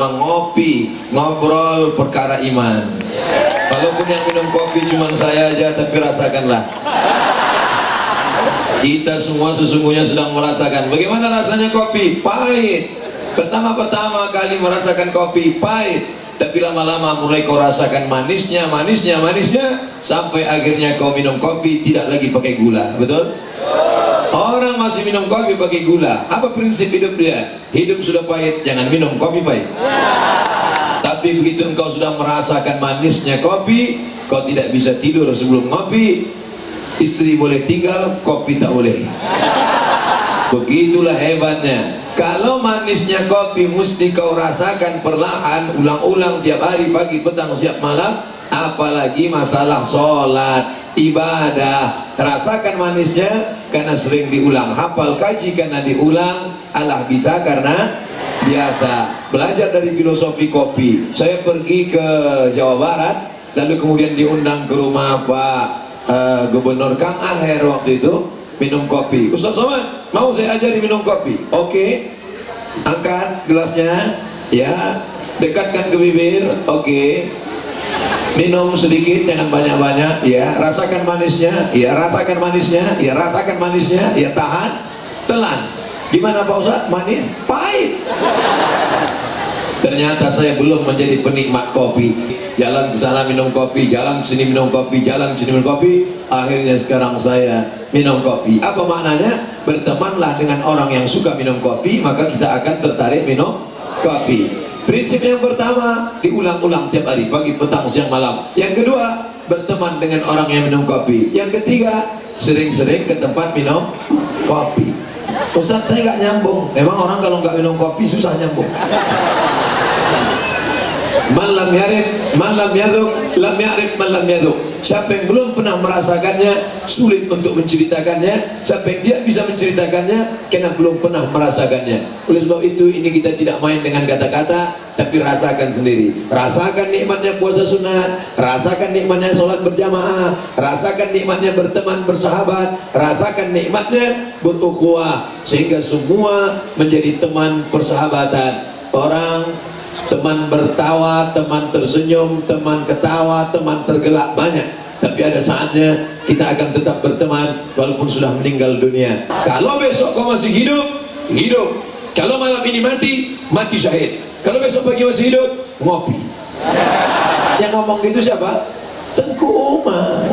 bernama ngopi, ngobrol perkara iman. Walaupun yang minum kopi cuma saya aja, tapi rasakanlah. Kita semua sesungguhnya sedang merasakan bagaimana rasanya kopi, pahit. Pertama-tama kali merasakan kopi pahit, tapi lama-lama mulai kau rasakan manisnya, sampai akhirnya kau minum kopi tidak lagi pakai gula, betul? Orang masih minum kopi pakai gula. Apa prinsip hidup dia? Hidup sudah pahit, jangan minum kopi pahit. Tapi begitu engkau sudah merasakan manisnya kopi, kau tidak bisa tidur sebelum ngopi. Istri boleh tinggal, kopi tak boleh. Begitulah hebatnya. Kalau manisnya kopi mesti kau rasakan perlahan, ulang-ulang tiap hari, pagi, petang, siang, malam. Apalagi masalah sholat, ibadah, rasakan manisnya karena sering diulang. Hafal kaji karena diulang, Allah bisa karena biasa. Belajar dari filosofi kopi. Saya pergi ke Jawa Barat, lalu kemudian diundang ke rumah Pak Gubernur Kang Aher waktu itu, minum kopi. Ustaz Somad, mau saya ajari minum kopi? Oke. Angkat gelasnya, ya, dekatkan ke bibir. Oke. Minum sedikit, jangan banyak-banyak, ya. Rasakan manisnya, ya. Rasakan manisnya, ya. Rasakan manisnya, ya. Tahan, telan. Gimana Pak Ustaz? Manis, pahit. Ternyata saya belum menjadi penikmat kopi. Jalan ke sana minum kopi, jalan ke sini minum kopi, jalan ke sini minum kopi. Akhirnya sekarang saya minum kopi. Apa maknanya? Bertemanlah dengan orang yang suka minum kopi, maka kita akan tertarik minum kopi. Prinsip yang pertama, diulang-ulang tiap hari, pagi, petang, siang, malam. Yang kedua, berteman dengan orang yang minum kopi. Yang ketiga, sering-sering ke tempat minum kopi. Ustaz, saya nggak nyambung. Memang orang kalau nggak minum kopi susah nyambung. Man lam yarif, man lam yaduk, lam yarif, man lam yaduk. Siapa yang belum pernah merasakannya, sulit untuk menceritakannya. Siapa yang tidak bisa menceritakannya, karena belum pernah merasakannya. Oleh sebab itu, ini kita tidak main dengan kata-kata, tapi rasakan sendiri. Rasakan nikmatnya puasa sunat, rasakan nikmatnya sholat berjamaah, rasakan nikmatnya berteman bersahabat, rasakan nikmatnya berukhuwah, sehingga semua menjadi teman persahabatan. Orang teman bertawa, teman tersenyum, teman ketawa, teman tergelak banyak. Tapi ada saatnya kita akan tetap berteman walaupun sudah meninggal dunia. Kalau besok kau masih hidup, hidup. Kalau malam ini mati, mati syahid. Kalau besok pagi masih hidup, ngopi. Yang ngomong gitu siapa? Tengku Umar.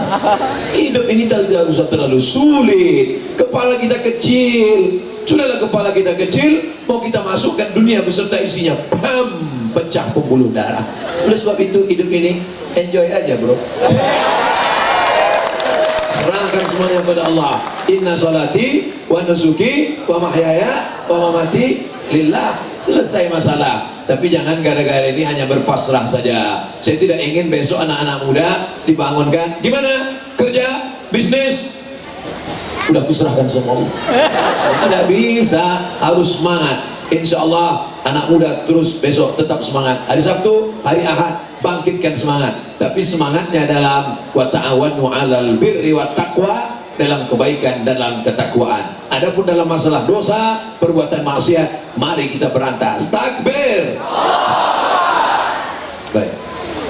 Hidup ini tidak usah terlalu sulit. Kepala kita kecil. Sudahlah kepala kita kecil, mau kita masukkan dunia beserta isinya, bam, pecah pembuluh darah. Oleh sebab itu hidup ini enjoy aja bro. Serahkan semuanya pada Allah. Inna salati wa nusuki wa mahyaya wa mamati lillah. Selesai masalah. Tapi jangan gara-gara ini hanya berpasrah saja. Saya tidak ingin besok anak-anak muda dibangunkan, gimana kerja, bisnis, udah kuserahkan sama Allah. Tidak bisa, harus semangat. Insya Allah anak muda terus besok tetap semangat. Hari Sabtu, hari Ahad, bangkitkan semangat. Tapi semangatnya dalam wa ta'awanu 'alal birri wat taqwa, dalam kebaikan, dalam ketakwaan. Adapun dalam masalah dosa, perbuatan maksiat, mari kita berantas. Takbir.